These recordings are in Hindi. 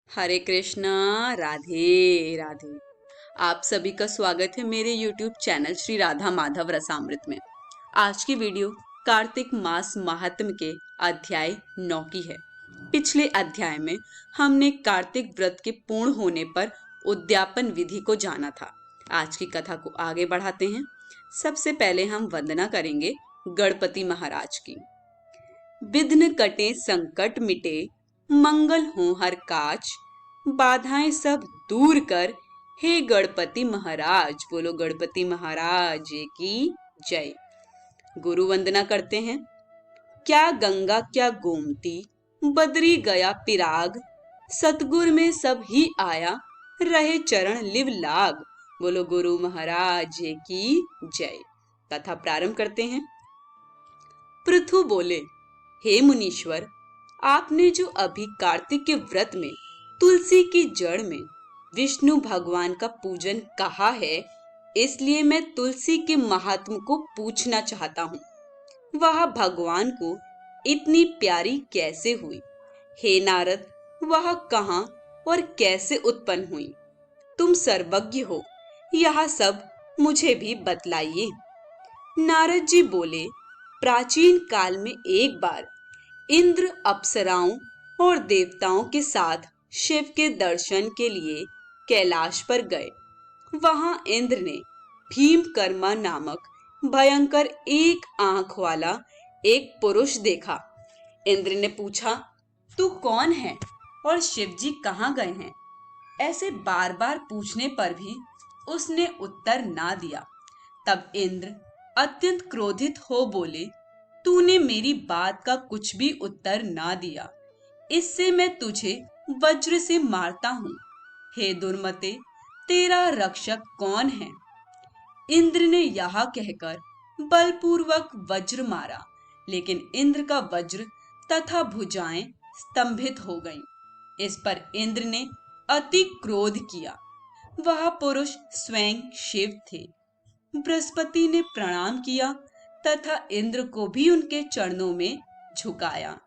हरे कृष्णा। राधे राधे। आप सभी का स्वागत है मेरे YouTube चैनल श्री राधा माधव रसामृत में। आज की वीडियो कार्तिक मास महात्म्य के अध्याय 9 की है। पिछले अध्याय में हमने कार्तिक व्रत के पूर्ण होने पर उद्यापन विधि को जाना था। आज की कथा को आगे बढ़ाते हैं। सबसे पहले हम वंदना करेंगे गणपति महाराज की। विघ्न कटे संकट मिटे, मंगल हो हर काज, बाधाएं सब दूर कर, हे गणपति महाराज। बोलो गणपति महाराज की जय। गुरु वंदना करते हैं। क्या गंगा क्या गोमती, बदरी गया पिराग, सतगुर में सब ही आया, रहे चरण लिव लाग। बोलो गुरु महाराज की जय। कथा प्रारंभ करते हैं। पृथु बोले, हे मुनीश्वर, आपने जो अभी कार्तिक के व्रत में तुलसी की जड़ में विष्णु भगवान का पूजन कहा है, इसलिए मैं तुलसी के महात्म को पूछना चाहता हूँ। वह भगवान को इतनी प्यारी कैसे हुई? हे नारद, वह कहाँ और कैसे उत्पन्न हुई? तुम सर्वज्ञ हो, यह सब मुझे भी बतलाइए। नारद जी बोले, प्राचीन काल में एक बार इंद्र अप्सराओं और देवताओं के साथ शिव के दर्शन के लिए कैलाश पर गए। वहां इंद्र ने भीमकर्मा नामक भयंकर एक आंख वाला एक पुरुष देखा। इंद्र ने पूछा, तू कौन है और शिव जी कहाँ गए हैं? ऐसे बार बार पूछने पर भी उसने उत्तर ना दिया। तब इंद्र अत्यंत क्रोधित हो बोले, तूने मेरी बात का कुछ भी उत्तर ना दिया, इससे मैं तुझे वज्र से मारता हूँ। हे दुर्मते, तेरा रक्षक कौन है? इंद्र ने यह कहकर बलपूर्वक वज्र मारा, लेकिन इंद्र का वज्र तथा भुजाएं स्तंभित हो गईं। इस पर इंद्र ने अति क्रोध किया। वह पुरुष स्वयं शिव थे। बृहस्पति ने प्रणाम किया तथा इंद्र को भी उनके चरणों में झुकाया।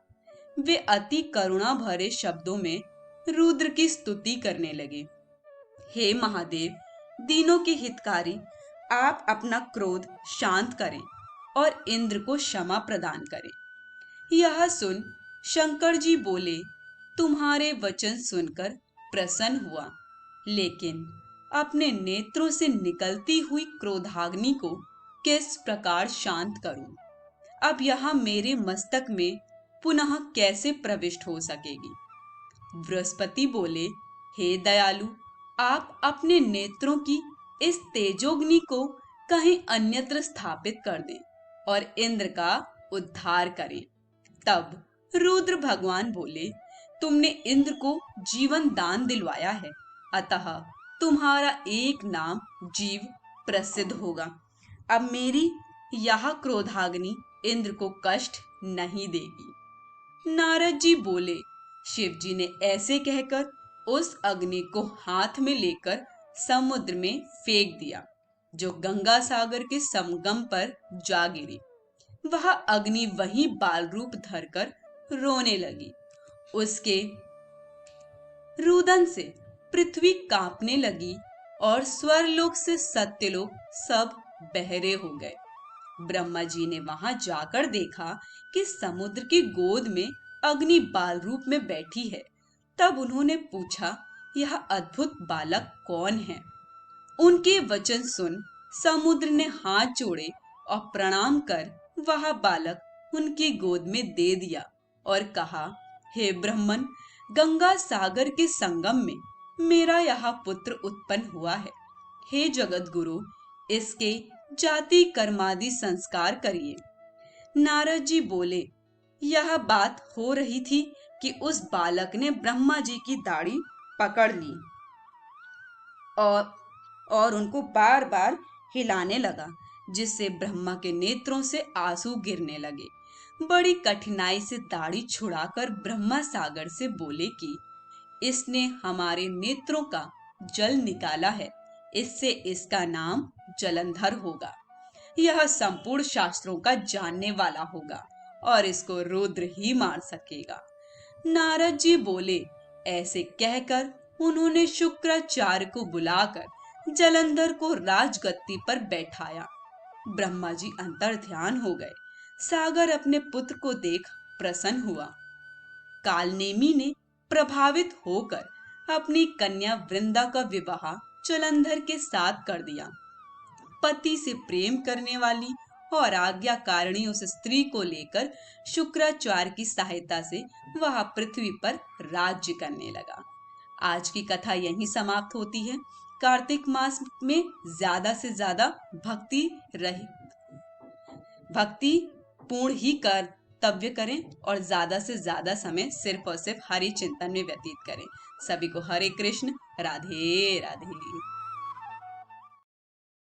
वे अति करुणा भरे शब्दों में रुद्र की स्तुति करने लगे। हे महादेव, दीनों के हितकारी, आप अपना क्रोध शांत करें और इंद्र को क्षमा प्रदान करें। यह सुन शंकर जी बोले, तुम्हारे वचन सुनकर प्रसन्न हुआ, लेकिन अपने नेत्रों से निकलती हुई क्रोधाग्नि को किस प्रकार शांत करूं? अब यह मेरे मस्तक में पुनः कैसे प्रविष्ट हो सकेगी? बृहस्पति बोले, हे दयालु, आप अपने नेत्रों की इस तेजोग्नि को कहीं अन्यत्र स्थापित कर दें और इंद्र का उद्धार करें। तब रुद्र भगवान बोले, तुमने इंद्र को जीवन दान दिलवाया है, अतः तुम्हारा एक नाम जीव प्रसिद्ध होगा। अब मेरी यह क्रोधाग्नि इंद्र को कष्ट नहीं देगी। नारद जी बोले, शिव जी ने ऐसे कहकर उस अग्नि को हाथ में लेकर समुद्र में फेंक दिया, जो गंगा सागर के संगम पर जा गिरी। वह अग्नि वहीं बाल रूप धरकर रोने लगी। उसके रुदन से पृथ्वी कांपने लगी और स्वर्लोक से सत्यलोक सब बहरे हो गए। ब्रह्मा जी ने वहां जाकर देखा कि समुद्र की गोद में अग्नि बाल रूप में बैठी है। तब उन्होंने पूछा, यह अद्भुत बालक कौन है? उनके वचन सुन समुद्र ने हाथ जोड़े और प्रणाम कर वह बालक उनकी गोद में दे दिया और कहा, हे ब्रह्मन, गंगा सागर के संगम में मेरा यह पुत्र उत्पन्न हुआ है। हे जगत गुरु, इसके जाति कर्मादि संस्कार करिए। नारद जी बोले, यह बात हो रही थी कि उस बालक ने ब्रह्मा जी की दाढ़ी पकड़ ली और उनको बार बार हिलाने लगा, जिससे ब्रह्मा के नेत्रों से आंसू गिरने लगे। बड़ी कठिनाई से दाढ़ी छुड़ाकर ब्रह्मा सागर से बोले कि इसने हमारे नेत्रों का जल निकाला है, इससे इसका नाम जलंधर होगा। यह संपूर्ण शास्त्रों का जानने वाला होगा और इसको रुद्र ही मार सकेगा। नारद जी बोले, ऐसे कहकर उन्होंने शुक्राचार्य को बुलाकर जलंधर को राजगद्दी पर बैठाया। ब्रह्मा जी अंतर ध्यान हो गए। सागर अपने पुत्र को देख प्रसन्न हुआ। कालनेमी ने प्रभावित होकर अपनी कन्या वृंदा का विवाह जलंधर के साथ कर दिया। पति से प्रेम करने वाली और आज्ञाकारिणी उस स्त्री को लेकर शुक्राचार्य की सहायता से वह पृथ्वी पर राज्य करने लगा। आज की कथा यहीं समाप्त होती है। कार्तिक मास में ज्यादा से ज्यादा भक्ति पूर्ण ही कर्तव्य करें और ज्यादा से ज्यादा समय सिर्फ और सिर्फ हरि चिंतन में व्यतीत करें। सभी को हरे कृष्ण, राधे राधे।